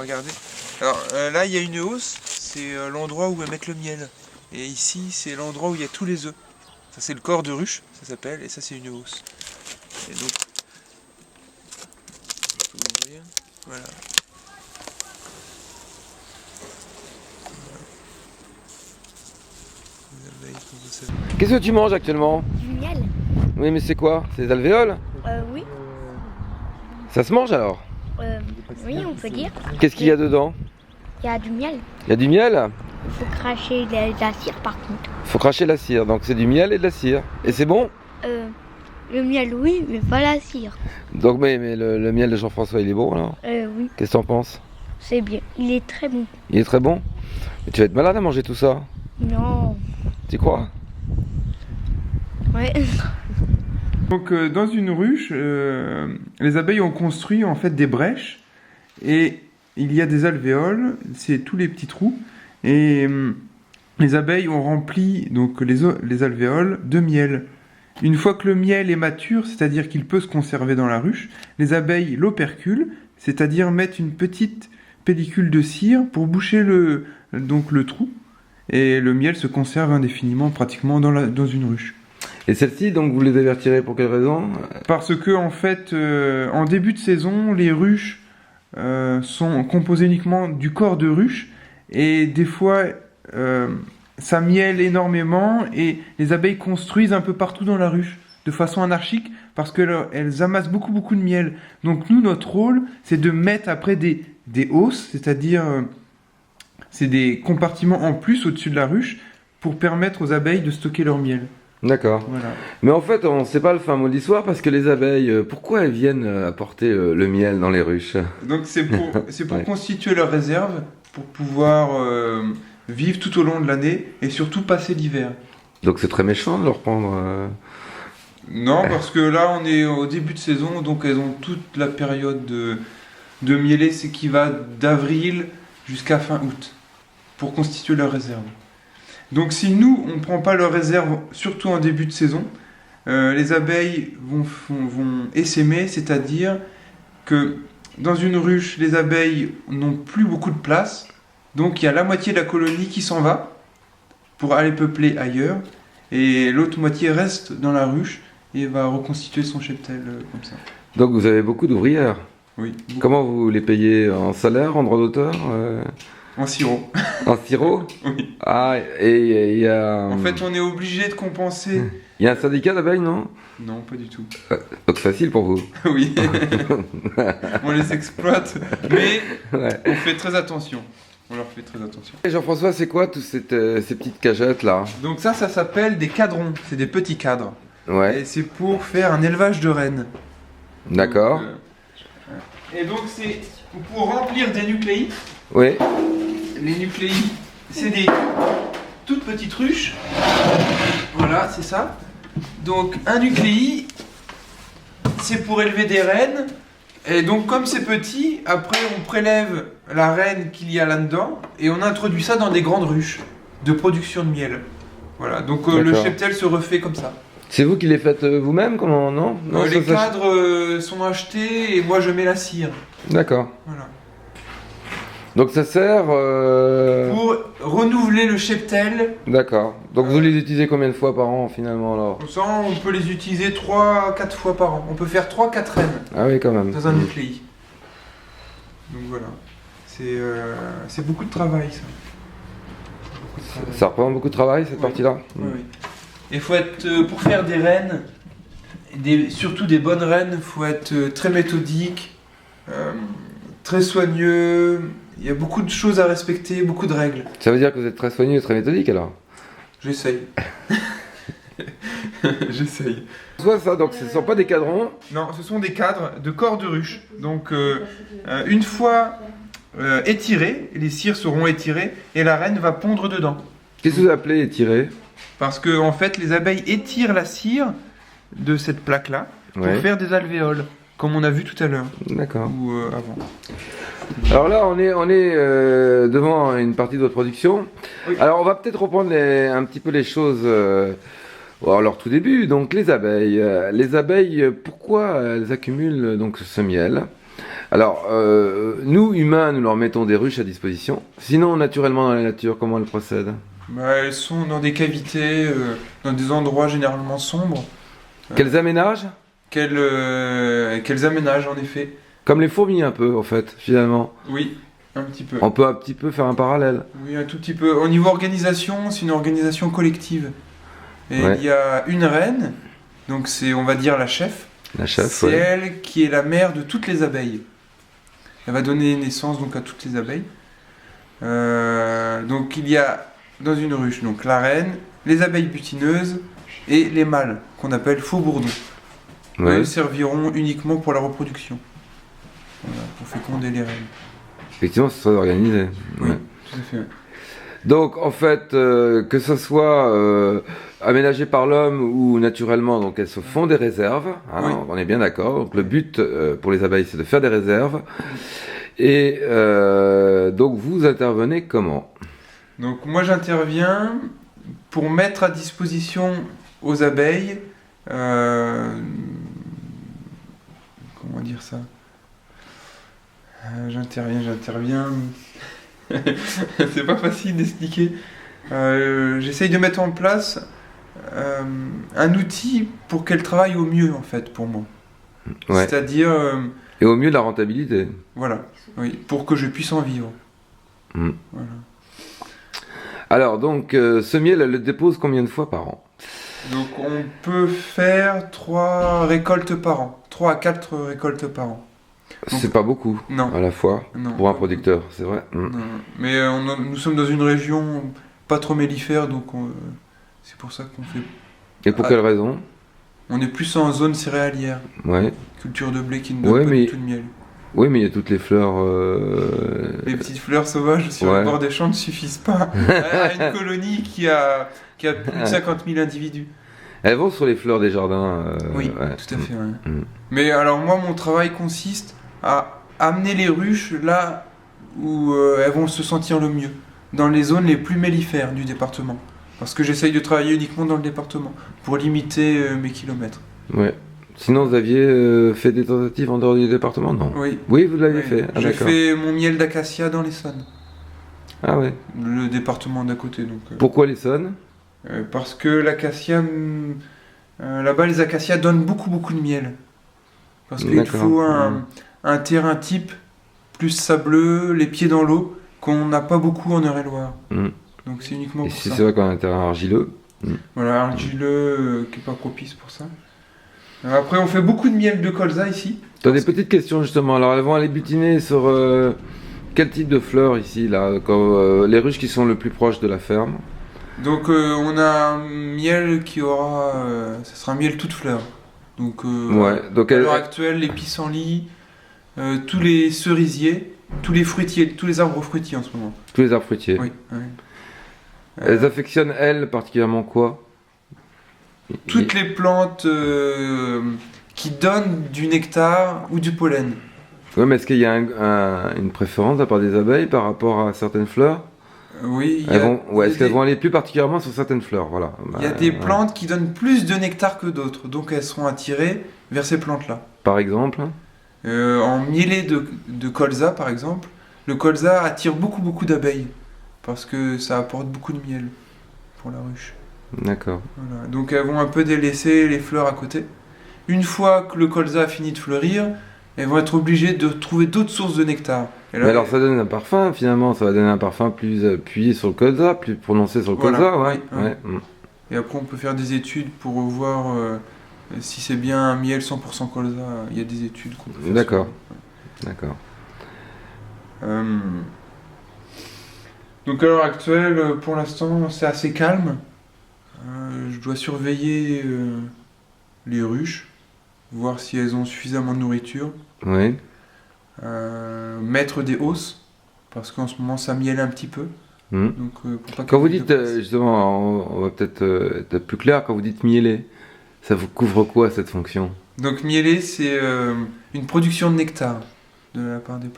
regardez. Alors là, il y a une hausse, c'est l'endroit où elles mettent le miel. Et ici, c'est l'endroit où il y a tous les œufs. Ça, c'est le corps de ruche, ça s'appelle, et ça, c'est une hausse. Et donc, on peut ouvrir, voilà. Les abeilles, comme vous savez. Qu'est-ce que tu manges actuellement? Du miel. Oui, mais c'est quoi? C'est des alvéoles? Oui. Ça se mange alors? Oui, on peut dire. Qu'est-ce qu'il y a dedans? Il y a du miel. Il y a du miel? Il faut cracher la cire par contre. Faut cracher la cire, donc c'est du miel et de la cire. Et c'est bon? Le miel, oui, mais pas la cire. Donc mais le miel de Jean-François, il est bon alors? Oui, Qu'est-ce que t'en penses? c'est bien. Il est très bon. Il est très bon? Mais tu vas être malade à manger tout ça? Non. Tu crois? Ouais. Donc dans une ruche, les abeilles ont construit en fait des brèches et il y a des alvéoles, c'est tous les petits trous et les abeilles ont rempli donc les alvéoles de miel. Une fois que le miel est mature, c'est-à-dire qu'il peut se conserver dans la ruche, les abeilles l'operculent, c'est-à-dire mettent une petite pellicule de cire pour boucher le trou et le miel se conserve indéfiniment pratiquement dans une ruche. Et celle-ci, donc vous les avez retirées pour quelle raison? Parce que en fait, en début de saison, les ruches sont composées uniquement du corps de ruche et des fois ça mielle énormément et les abeilles construisent un peu partout dans la ruche de façon anarchique parce qu'elles amassent beaucoup de miel. Donc nous, notre rôle, c'est de mettre après des hausses, c'est-à-dire c'est des compartiments en plus au-dessus de la ruche pour permettre aux abeilles de stocker leur miel. D'accord. Voilà. Mais en fait, on ne sait pas le fin mot de l'histoire parce que les abeilles, pourquoi elles viennent apporter le miel dans les ruches? Donc c'est pour Ouais. constituer leur réserve, pour pouvoir vivre tout au long de l'année et surtout passer l'hiver. Donc c'est très méchant de leur prendre. Non, parce que là on est au début de saison, donc elles ont toute la période de mieler, c'est qui va d'avril jusqu'à fin août, pour constituer leur réserve. Donc si nous, on ne prend pas leur réserve, surtout en début de saison, les abeilles vont essaimer, c'est-à-dire que dans une ruche, les abeilles n'ont plus beaucoup de place, donc il y a la moitié de la colonie qui s'en va pour aller peupler ailleurs, et l'autre moitié reste dans la ruche et va reconstituer son cheptel comme ça. Donc vous avez beaucoup d'ouvrières. Oui. Comment vous les payez? En salaire, en droit d'auteur, En sirop. en sirop? Oui. Ah, et il y a. En fait, on est obligé de compenser. Il y a un syndicat d'abeilles, non? Non, pas du tout. Donc facile pour vous. Oui. On les exploite, mais Ouais. on fait très attention. On leur fait très attention. Et Jean-François, c'est quoi toutes ces petites cagettes là? Donc ça s'appelle des cadrons. C'est des petits cadres. Ouais. Et c'est pour faire un élevage de rennes. D'accord. Donc, et donc c'est pour remplir des nucléi. Oui. Les nucléi, c'est des toutes petites ruches. Voilà, c'est ça. Donc un nucléi, c'est pour élever des rennes. Et donc comme c'est petit, après on prélève la reine qu'il y a là-dedans et on introduit ça dans des grandes ruches de production de miel. Voilà, donc le D'accord. cheptel se refait comme ça. C'est vous qui les faites vous-même, comment? Non, non, Les ça- cadres sont achetés et moi je mets la cire. D'accord. Voilà. Donc ça sert. Pour renouveler le cheptel. D'accord. Donc vous les utilisez combien de fois par an finalement alors? Comme ça, on peut les utiliser 3-4 fois par an. On peut faire 3-4 rennes Ah oui, quand même. dans un nucléi. Donc voilà. C'est beaucoup de travail ça. Beaucoup de travail. Ça représente beaucoup de travail cette Oui. partie-là? Oui, oui. Et faut être, pour faire des rennes, surtout des bonnes rennes, faut être très méthodique, très soigneux. Il y a beaucoup de choses à respecter, beaucoup de règles. Ça veut dire que vous êtes très soigneux et très méthodique alors? J'essaye. J'essaye. Soit ça, donc ce ne sont pas des cadrons. Non, ce sont des cadres de corps de ruche. Donc, une fois étirés, les cires seront étirées et la reine va pondre dedans. Qu'est-ce que vous appelez étiré? Parce que, en fait, les abeilles étirent la cire de cette plaque-là pour Ouais. faire des alvéoles, comme on a vu tout à l'heure, D'accord. ou avant. Alors là, on est devant une partie de votre production. Oui. Alors on va peut-être reprendre un petit peu les choses à leur tout début. Donc les abeilles, pourquoi elles accumulent donc ce miel? Alors, nous, humains, nous leur mettons des ruches à disposition. Sinon, naturellement, dans la nature, comment elles procèdent? Bah, elles sont dans des cavités, dans des endroits généralement sombres, Qu'elles aménagent? qu'elles aménagent en effet. Comme les fourmis, un peu, en fait, finalement. Oui, un petit peu. On peut un petit peu faire un parallèle. Oui, un tout petit peu. Au niveau organisation, c'est une organisation collective. Et Ouais. il y a une reine, donc c'est, on va dire, la chef. La chef, C'est ouais. elle qui est la mère de toutes les abeilles. Elle va donner naissance donc à toutes les abeilles. Donc il y a dans une ruche donc la reine, les abeilles butineuses et les mâles qu'on appelle faux bourdons. Ouais. Eux serviront uniquement pour la reproduction. Voilà, pour féconder les reines. Effectivement, c'est très organisé. Oui, Ouais. tout à fait. Donc, en fait, que ce soit aménagé par l'homme ou naturellement, donc elles se font des réserves. Hein, Oui. on est bien d'accord. Donc, le but pour les abeilles, c'est de faire des réserves. Et donc, vous intervenez comment? Donc moi j'interviens pour mettre à disposition aux abeilles, comment dire ça? J'interviens. C'est pas facile d'expliquer. J'essaye de mettre en place un outil pour qu'elles travaillent au mieux en fait pour moi. Ouais. C'est-à-dire, Et au mieux de la rentabilité. voilà, oui, pour que je puisse en vivre. Mm. Voilà. Alors, donc, ce miel, elle le dépose combien de fois par an? Donc on peut faire 3 récoltes par an, 3 à 4 récoltes par an. C'est pas beaucoup Non, à la fois non. pour un producteur, c'est vrai. Mm. Non. Mais nous sommes dans une région pas trop mellifère, donc c'est pour ça qu'on fait. Et pour quelle raison? On est plus en zone céréalière, Ouais. culture de blé qui ne donne Ouais, pas mais- du tout de miel. Oui, mais il y a toutes les fleurs. Les petites fleurs sauvages sur Ouais. le bord des champs ne suffisent pas à une colonie qui a plus de 50 000 individus. Elles vont sur les fleurs des jardins. Oui, ouais. tout à fait. Ouais. Mm. Mais alors moi, mon travail consiste à amener les ruches là où elles vont se sentir le mieux, dans les zones les plus mellifères du département. Parce que j'essaye de travailler uniquement dans le département, pour limiter mes kilomètres. Ouais. Sinon, vous aviez fait des tentatives en dehors du département? Non. Oui. Oui, vous l'avez Oui. fait. Ah, J'ai d'accord. fait mon miel d'acacia dans l'Essonne, Ah ouais. le département d'à côté. Donc, Pourquoi l'Essonne? parce que l'acacia, là-bas, les acacias donnent beaucoup de miel. Parce qu'il D'accord. faut un terrain type, plus sableux, les pieds dans l'eau, qu'on n'a pas beaucoup en Eure-et-Loire. Mm. Donc c'est uniquement Et pour si ça. c'est vrai qu'on a un terrain argileux. Voilà, argileux qui n'est pas propice pour ça. Après, on fait beaucoup de miel de colza ici. T'as des petites questions justement. Alors, elles vont aller butiner sur quel type de fleurs ici, là, comme, les ruches qui sont le plus proches de la ferme. Donc on a un miel qui aura... ça sera un miel toute fleur. Donc Ouais. Donc, à elles, l'heure actuelle, les pissenlits, tous les cerisiers, tous les fruitiers, tous les arbres fruitiers en ce moment. tous les arbres fruitiers. Oui. oui. Elles affectionnent, elles, particulièrement quoi? Toutes les plantes qui donnent du nectar ou du pollen. Ouais, mais est-ce qu'il y a une préférence de la part des abeilles par rapport à certaines fleurs? Oui, il y Elles a, vont, ouais, est-ce il y a qu'elles vont aller plus particulièrement sur certaines fleurs? Voilà. il y a des plantes qui donnent plus de nectar que d'autres, donc elles seront attirées vers ces plantes-là. Par exemple? En mielé de colza, par exemple, le colza attire beaucoup d'abeilles, parce que ça apporte beaucoup de miel pour la ruche. D'accord. Voilà. Donc elles vont un peu délaisser les fleurs à côté. Une fois que le colza a fini de fleurir, elles vont être obligées de trouver d'autres sources de nectar. Et là, Mais alors ça donne un parfum finalement, ça va donner un parfum plus appuyé sur le colza, plus prononcé sur le Voilà, colza, ouais. oui, Ouais. Mm. Et après on peut faire des études pour voir si c'est bien un miel 100% colza. Il y a des études qu'on peut faire. D'accord. sur- D'accord. Donc à l'heure actuelle, pour l'instant, c'est assez calme. Je dois surveiller les ruches, voir si elles ont suffisamment de nourriture, Oui. mettre des hausses, parce qu'en ce moment ça miele un petit peu. Mm. Donc, pour pas Quand vous qu'elles dites, dépassent. justement, on va peut-être être plus clair, quand vous dites mieler, ça vous couvre quoi cette fonction? Donc mieler, c'est une production de nectar de la part des plantes.